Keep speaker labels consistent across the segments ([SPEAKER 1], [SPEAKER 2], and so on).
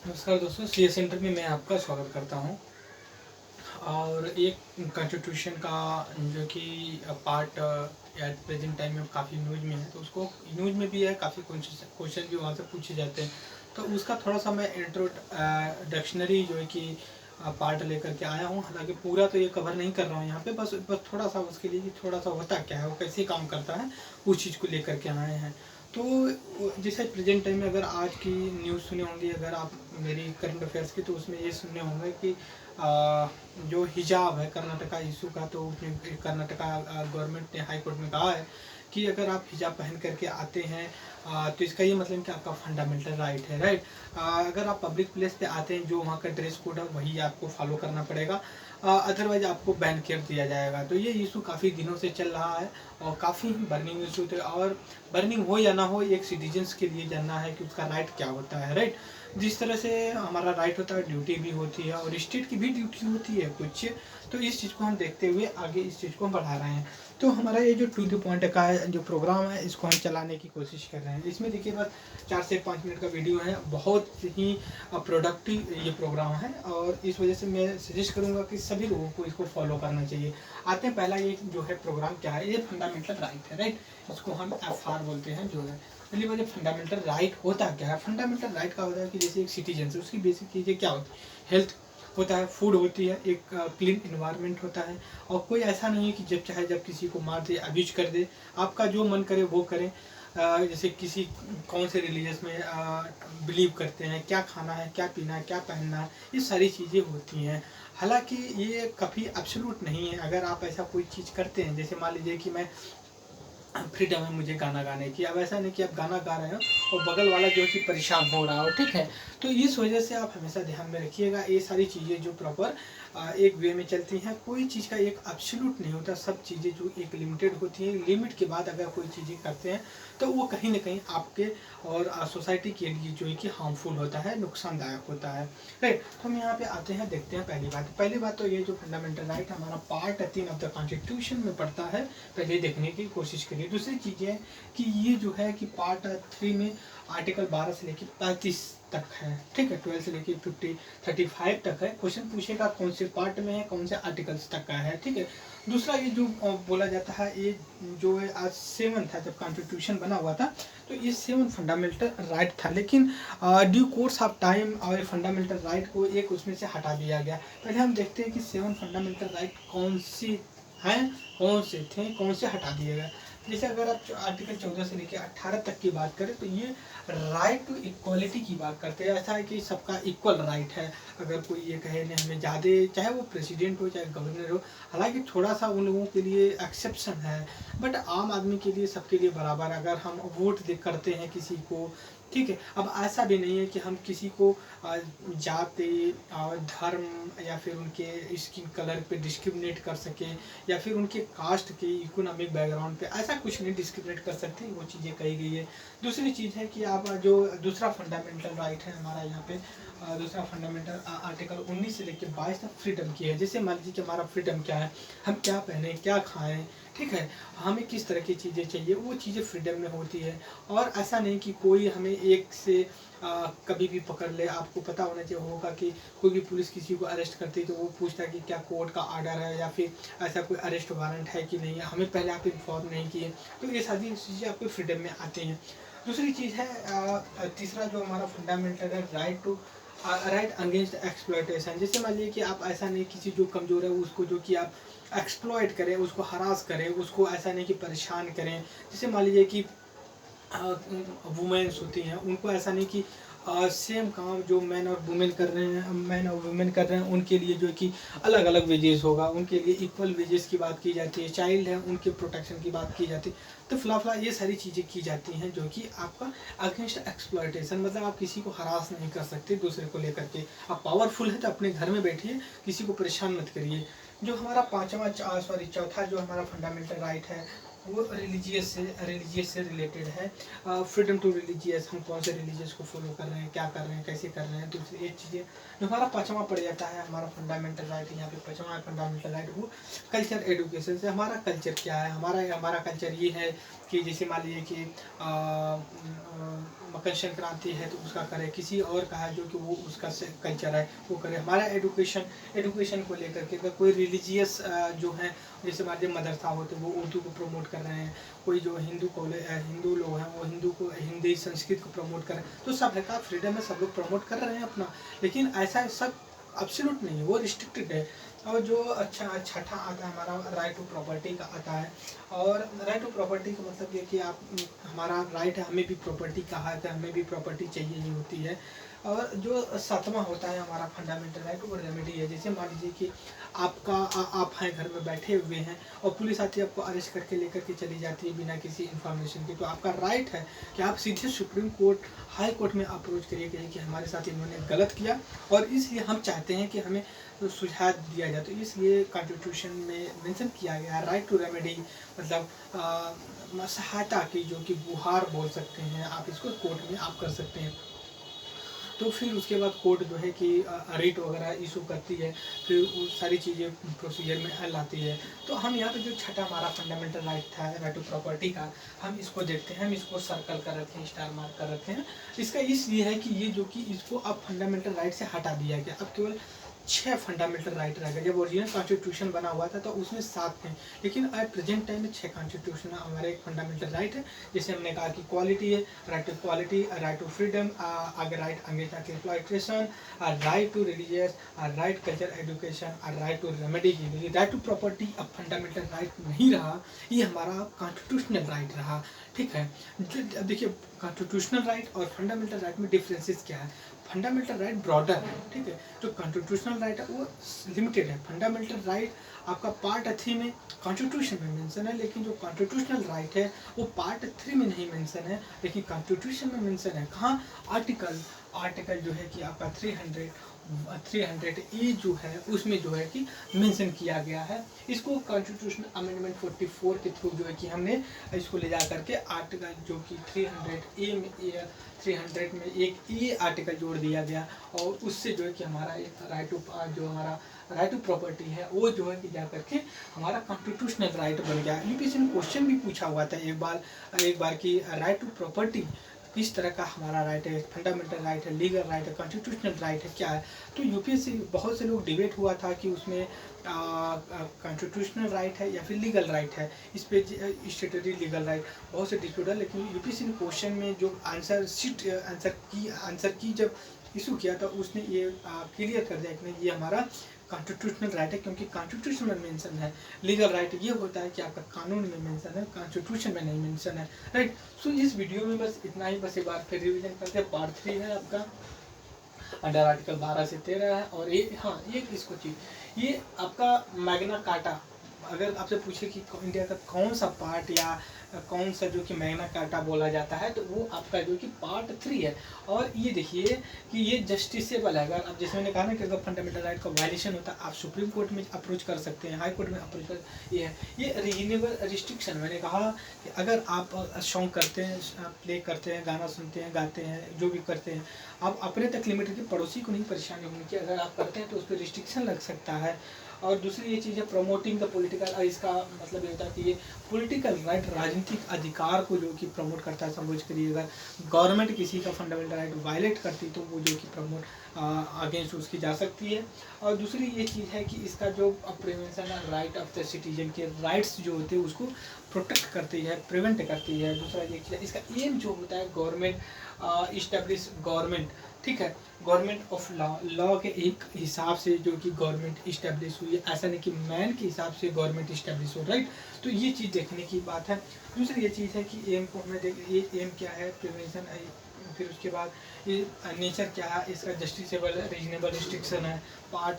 [SPEAKER 1] नमस्कार दोस्तों, CA centre में मैं आपका स्वागत करता हूं। और एक कॉन्स्टिट्यूशन का जो कि पार्ट एट प्रेजेंट टाइम में काफ़ी न्यूज में है, तो उसको न्यूज में भी है, काफ़ी क्वेश्चन भी वहाँ से पूछे जाते हैं। तो उसका थोड़ा सा मैं इंट्रोडक्शनरी जो है कि पार्ट लेकर के आया हूँ। हालांकि पूरा तो ये कवर नहीं कर रहा हूँ यहाँ पे, बस थोड़ा सा उसके लिए कि थोड़ा सा होता क्या है, वो कैसे काम करता है, उस चीज़ को लेकर के आए हैं। तो जैसे प्रेजेंट टाइम में अगर आज की न्यूज़ सुने होंगे, अगर आप मेरी करंट अफेयर्स की, तो उसमें ये सुनने होंगे कि जो हिजाब है कर्नाटका इशू का, तो कर्नाटका गवर्नमेंट ने हाई कोर्ट में कहा है कि अगर आप हिजाब पहन करके आते हैं तो इसका ये मतलब कि आपका फंडामेंटल राइट है, राइट। अगर आप पब्लिक प्लेस पे आते हैं, जो वहाँ का ड्रेस कोड है वही आपको फॉलो करना पड़ेगा, अदरवाइज आपको बैन कर दिया जाएगा। तो ये इशू काफ़ी दिनों से चल रहा है और काफ़ी बर्निंग इशू थे। और बर्निंग हो या ना हो, एक सिटीजन्स के लिए जानना है कि उसका राइट क्या होता है, राइट। जिस तरह से हमारा राइट होता है, ड्यूटी भी होती है, और स्टेट की भी ड्यूटी होती है कुछ। तो इस चीज़ को हम देखते हुए आगे इस चीज़ को हम बढ़ा रहे हैं। तो हमारा ये जो टू द पॉइंट का जो प्रोग्राम है, इसको हम चलाने की कोशिश कर रहे हैं। इसमें देखिए बस 4 से 5 मिनट का वीडियो है, बहुत ही प्रोडक्टिव ये प्रोग्राम है, और इस वजह से मैं सजेस्ट करूँगा कि सभी लोगों को इसको फॉलो करना चाहिए। आते हैं, पहला ये जो है प्रोग्राम क्या है, ये फंडामेंटल राइट है, राइट। इसको हम FR बोलते हैं जो है। पहली बात, फंडामेंटल राइट होता क्या है। फंडामेंटल राइट का होता है कि जैसे एक सिटीजन से उसकी बेसिक चीज़ें क्या होती है, हेल्थ होता है, फूड होती है, एक क्लीन इन्वायरमेंट होता है, और कोई ऐसा नहीं है कि जब चाहे जब किसी को मार दे, अब्यूज कर दे। आपका जो मन करे वो करें। जैसे किसी कौन से रिलीजियस में बिलीव करते हैं, क्या खाना है, क्या पीना है, क्या पहनना है, ये सारी चीज़ें होती हैं। हालांकि ये कभी एब्सोल्यूट नहीं है। अगर आप ऐसा कोई चीज़ करते हैं, जैसे मान लीजिए कि मैं फ्रीडम है मुझे गाना गाने की, अब ऐसा नहीं कि आप गाना गा रहे हो और बगल वाला जो है कि परेशान हो रहा हो, ठीक है। तो इस वजह से आप हमेशा ध्यान में रखिएगा, ये सारी चीज़ें जो प्रॉपर एक वे में चलती हैं। कोई चीज़ का एक एब्सोल्यूट नहीं होता, सब चीज़ें जो एक लिमिटेड होती हैं। लिमिट के बाद अगर कोई चीज़ें करते हैं तो वो कहीं ना कहीं आपके और सोसाइटी के लिए जो है कि हार्मफुल होता है, नुकसानदायक होता है, राइट। तो हम यहाँ पे आते हैं, देखते हैं। पहली बात तो ये जो फंडामेंटल राइट हमारा पार्ट 3 ऑफ द कॉन्स्टिट्यूशन में पड़ता है, पहले देखने की कोशिश करिए। दूसरी चीज़ है कि ये जो है कि पार्ट 3 में आर्टिकल 12 से लेकर 35 तक है, ठीक है। 12 से लेकर 35 तक है। क्वेश्चन पूछेगा कौन से पार्ट में है, कौन से आर्टिकल्स तक का है, ठीक है। दूसरा ये जो बोला जाता है, ये जो है आज 7 था, जब कॉन्स्टिट्यूशन बना हुआ था, तो ये 7 फंडामेंटल राइट था। लेकिन ड्यू कोर्स ऑफ टाइम और फंडामेंटल राइट को एक उसमें से हटा दिया गया। पहले हम देखते हैं कि 7 फंडामेंटल राइट कौन सी हैं, कौन से थे, कौन से हटा दिए गए। जैसे अगर आप आर्टिकल 14 से लेकर 18 तक की बात करें, तो ये राइट टू इक्वालिटी की बात करते हैं। ऐसा है कि सबका इक्वल राइट है। अगर कोई ये कहे नहीं हमें ज़्यादा, चाहे वो प्रेसिडेंट हो चाहे गवर्नर हो, हालांकि थोड़ा सा उन लोगों के लिए एक्सेप्शन है, बट आम आदमी के लिए सबके लिए बराबर। अगर हम वोट दे करते हैं किसी को, ठीक है। अब ऐसा भी नहीं है कि हम किसी को जाति और धर्म या फिर उनके स्किन कलर पे डिस्क्रिमिनेट कर सके, या फिर उनके कास्ट के इकोनॉमिक बैकग्राउंड पे, ऐसा कुछ नहीं डिस्क्रिमिनेट कर सकते। वो चीज़ें कही गई है। दूसरी चीज़ है कि आप जो दूसरा फंडामेंटल राइट है हमारा यहाँ पे, दूसरा फंडामेंटल आर्टिकल 19 से लेकर 22 तक फ्रीडम की है। जैसे मान लीजिए कि हमारा फ्रीडम क्या है, हम क्या पहने, क्या खाएं, ठीक है, हमें किस तरह की चीज़ें चाहिए, वो चीज़ें फ्रीडम में होती है। और ऐसा नहीं कि कोई हमें एक से कभी भी पकड़ ले। आपको पता होना चाहिए होगा कि कोई भी पुलिस किसी को अरेस्ट करती है तो वो पूछता है कि क्या कोर्ट का ऑर्डर है, या फिर ऐसा कोई अरेस्ट वारंट है कि नहीं, हमें पहले आप इन्फॉर्म नहीं किए। तो ये सारी चीज़ें आपके फ्रीडम में आती हैं। दूसरी चीज़ है तीसरा जो हमारा फंडामेंटल है, राइट अगेंस्ट एक्सप्लॉयटेशन। जैसे मान लीजिए कि आप ऐसा नहीं, किसी जो कमज़ोर है उसको जो कि आप एक्सप्लॉयट करें, उसको हरास करें, उसको ऐसा नहीं कि परेशान करें। जैसे मान लीजिए कि वुमेन्स होती हैं, उनको ऐसा नहीं कि सेम काम जो मैन और वुमेन कर रहे हैं, मैन और वुमेन कर रहे हैं, उनके लिए जो है कि अलग अलग वेजेस होगा, उनके लिए इक्वल वेजेस की बात की जाती है। चाइल्ड है, उनके प्रोटेक्शन की बात की जाती है। तो फिलहाल ये सारी चीज़ें की जाती हैं जो कि आपका अगेंस्ट एक्सप्लॉयटेशन, मतलब आप किसी को हरास नहीं कर सकते दूसरे को लेकर के। आप पावरफुल है तो अपने घर में बैठिए, किसी को परेशान मत करिए। जो हमारा चौथा जो हमारा फंडामेंटल राइट है, वो रिलीजियस से रिलेटेड है। फ्रीडम टू रिलीजियस, हम कौन से रिलीजियस को फॉलो कर रहे हैं, क्या कर रहे हैं, कैसे कर रहे हैं। दूसरी एक चीज़ें जो हमारा पाँचवा पड़ जाता है, हमारा फंडामेंटल राइट, यहाँ पे पाँचवा फंडामेंटल राइट वो कल्चर एडुकेशन से। हमारा कल्चर क्या है, हमारा कल्चर ये है कि जैसे मान लीजिए कि मकर संक्रांति है तो उसका करे, किसी और का है जो कि वो उसका कल्चर है वो करे। हमारा एडुकेशन को लेकर के अगर कोई रिलीजियस जो है, जैसे हमारे मदरसा होते हैं वो उर्दू को प्रमोट कर रहे हैं, कोई जो हिंदू कॉलेज हिंदू लोग हैं वो हिंदू को हिंदी संस्कृत को प्रमोट कर रहे हैं, तो सब है का फ्रीडम है, सब लोग प्रमोट कर रहे हैं अपना। लेकिन ऐसा सब एब्सोल्यूट नहीं है, वो रिस्ट्रिक्टेड है। और जो छठा आता है हमारा राइट टू प्रॉपर्टी का आता है। और राइट टू प्रॉपर्टी का मतलब ये कि आप हमारा राइट है, हमें भी प्रॉपर्टी का हक है, हमें भी प्रॉपर्टी चाहिए ही होती है। और जो सातवां होता है हमारा फंडामेंटल राइट वो रेमेडी है। जैसे मान लीजिए कि आप हैं घर में बैठे हुए हैं और पुलिस आती है आपको अरेस्ट करके लेकर के चली जाती है बिना किसी इन्फॉर्मेशन के, तो आपका राइट है कि आप सीधे सुप्रीम कोर्ट हाई कोर्ट में अप्रोच करिए कि हमारे साथ इन्होंने गलत किया और इसलिए हम चाहते हैं कि हमें सुझाव दिया जाए। तो इसलिए कॉन्स्टिट्यूशन में मेंशन किया गया है राइट टू रेमेडी, मतलब सहायता की, जो कि गुहार बोल सकते हैं आप इसको, कोर्ट में आप कर सकते हैं। तो फिर उसके बाद कोर्ट जो है कि रिट वगैरह इशू करती है, फिर वो सारी चीज़ें प्रोसीजर में लाती है। तो हम यहाँ पे जो छठा हमारा फंडामेंटल राइट था राइट टू प्रॉपर्टी का, हम इसको देखते हैं, हम इसको सर्कल कर रखे हैं, स्टार मार्क कर रखे हैं। इसका इसलिए है कि ये जो कि इसको अब फंडामेंटल राइट से हटा दिया गया, अब केवल 6 फंडामेंटल राइट रह गए। जब ओरिजिनल कॉन्स्टिट्यूशन बना हुआ था तो उसमें 7 थे, लेकिन एट प्रेजेंट टाइम में 6 कॉन्स्टिट्यूशन हमारे एक फंडामेंटल राइट है। जैसे हमने कहा कि क्वालिटी है, right to quality, right to freedom, आगे राइट अंग्रेजा के exploitation, right to religious, right culture education, right to remedy की। राइट टू प्रॉपर्टी अब फंडामेंटल राइट नहीं रहा, ये हमारा कॉन्स्टिट्यूशनल राइट रहा। ठीक है, जो देखिए कॉन्स्टिट्यूशनल राइट और फंडामेंटल राइट में डिफरेंसेस क्या है। फंडामेंटल राइट ब्रॉडर है, ठीक है, जो कॉन्स्टिट्यूशनल राइट है वो लिमिटेड है। फंडामेंटल राइट आपका पार्ट 3 में कॉन्स्टिट्यूशन में मेंशन है, लेकिन जो कॉन्स्टिट्यूशनल राइट है वो पार्ट 3 में नहीं मेंशन है, लेकिन कॉन्स्टिट्यूशन में मेंशन है। कहाँ? आर्टिकल जो है कि आपका 300 ए जो है उसमें जो है कि मेंशन किया गया है। इसको कॉन्स्टिट्यूशन अमेंडमेंट 44 के थ्रू जो है कि हमने इसको ले जा करके आर्टिकल जो कि 300 में एक ए आर्टिकल जोड़ दिया गया, और उससे जो है कि हमारा एक राइट टू प्रॉपर्टी है वो जो है कि जा करके हमारा कॉन्स्टिट्यूशनल राइट बन गया। यूपीएससी ने क्वेश्चन भी पूछा हुआ था एक बार कि राइट टू प्रॉपर्टी किस तरह का हमारा राइट है, फंडामेंटल राइट है, लीगल राइट है, कॉन्स्टिट्यूशनल राइट है, क्या है। तो यूपीएससी बहुत से लोग डिबेट हुआ था कि उसमें कॉन्स्टिट्यूशनल राइट है या फिर लीगल राइट है, इस पे स्टेटरी लीगल राइट बहुत से डिस्प्यूट है। लेकिन यूपीएससी ने क्वेश्चन में जो आंसर की जब इशू किया था उसने ये क्लियर कर दिया कि ये हमारा कॉन्स्टिट्यूशनल राइट है, क्योंकि कॉन्स्टिट्यूशन में मेंशन है। लीगल राइट ये होता है कि आपका कानून में मेंशन है, कॉन्स्टिट्यूशन में नहीं मेंशन है, राइट। सो इस वीडियो में बस इतना ही, बस एक बार फिर रिवीजन करते हैं। पार्ट 3 है आपका अंडर आर्टिकल 12 से 13 है। और ये इसको चीज ये आपका मैग्ना कार्टा, अगर आपसे पूछे कि इंडिया का कौन सा पार्ट या कौन सा जो कि मैग्ना कार्टा बोला जाता है, तो वो आपका जो कि पार्ट 3 है। और ये देखिए कि ये जस्टिसेबल है। अगर आप जैसे मैंने कहा ना कि अगर फंडामेंटल राइट का वायलेशन होता है आप सुप्रीम कोर्ट में अप्रोच कर सकते हैं, हाई कोर्ट में अप्रोच कर। ये रीजनेबल रिस्ट्रिक्शन, मैंने कहा कि अगर आप सॉन्ग करते हैं, प्ले करते हैं, गाना सुनते हैं, गाते हैं, जो भी करते हैं, आप अपने तक लिमिट रखिए, पड़ोसी को नहीं परेशानी होनी चाहिए। अगर आप करते हैं तो उस पर रिस्ट्रिक्शन लग सकता है। और दूसरी ये चीज़ है प्रमोटिंग द पॉलिटिकल, इसका मतलब ये होता है कि ये पॉलिटिकल राइट, राजनीतिक अधिकार को जो कि प्रमोट करता है। समझ करिए अगर गवर्नमेंट किसी का फंडामेंटल राइट वायलेट करती तो वो जो कि प्रमोट अगेंस्ट उसकी जा सकती है। और दूसरी ये चीज़ है कि इसका जो प्रिवेंशन है, राइट ऑफ द सिटीजन के राइट्स जो होते हैं उसको प्रोटेक्ट करती है, प्रिवेंट करती है। दूसरा ये चीज़, इसका एम जो होता है गवर्नमेंट इस्टेब्लिश गवर्नमेंट, ठीक है, गवर्नमेंट ऑफ लॉ के एक हिसाब से जो कि गवर्नमेंट इस्टेब्लिश हुई है, ऐसा नहीं कि मैन के हिसाब से गवर्नमेंट इस्टेब्लिश हो, राइट। तो ये चीज़ देखने की बात है। दूसरी ये चीज़ है कि एम को हमें ये एम क्या है, प्रिवेंशन, फिर उसके बाद ये नेचर क्या है, इसका जस्टिसेबल रीजनेबल रिस्ट्रिक्शन है। पार्ट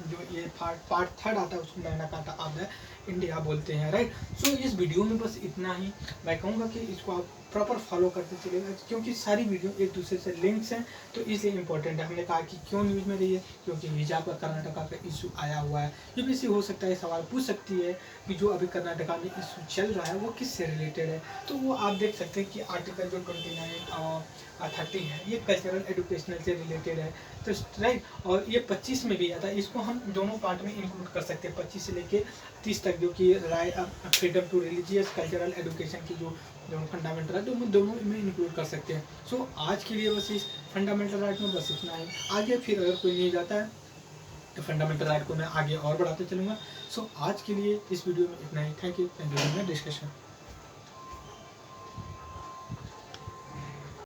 [SPEAKER 1] जो ये पार्ट 3 आता है उसको Magna carta of the India बोलते हैं, राइट। सो इस वीडियो में बस इतना ही। मैं कहूँगा कि इसको आप प्रॉपर फॉलो करते चलेगा, क्योंकि सारी वीडियो एक दूसरे से लिंक्स हैं, तो इसलिए इंपॉर्टेंट है। हमने कहा कि क्यों न्यूज़ में रही है, क्योंकि हिजाब का कर्नाटका का इशू आया हुआ है। यूपीएससी हो सकता है सवाल पूछ सकती है कि जो अभी कर्नाटका में इशू चल रहा है वो किससे रिलेटेड है, तो वो आप देख सकते हैं कि आर्टिकल जो 29 और 30 है ये कल्चरल एजुकेशनल से रिलेटेड है, तो राइट। और ये 25 में भी आता है, इसको हम दोनों पार्ट में इंक्लूड कर सकते हैं, 25 से लेके 30 तक, जो कि freedom to religious cultural education की जो जो फंडामेंटल राइट, दोनों में इंक्लूड कर सकते हैं। सो आज के लिए बस इस फंडामेंटल राइट में बस इतना ही। आगे फिर अगर कोई नहीं जाता है तो फंडामेंटल राइट को मैं आगे और बढ़ाते चलूँगा। सो आज के लिए इस वीडियो में इतना ही। Thank you for discussion.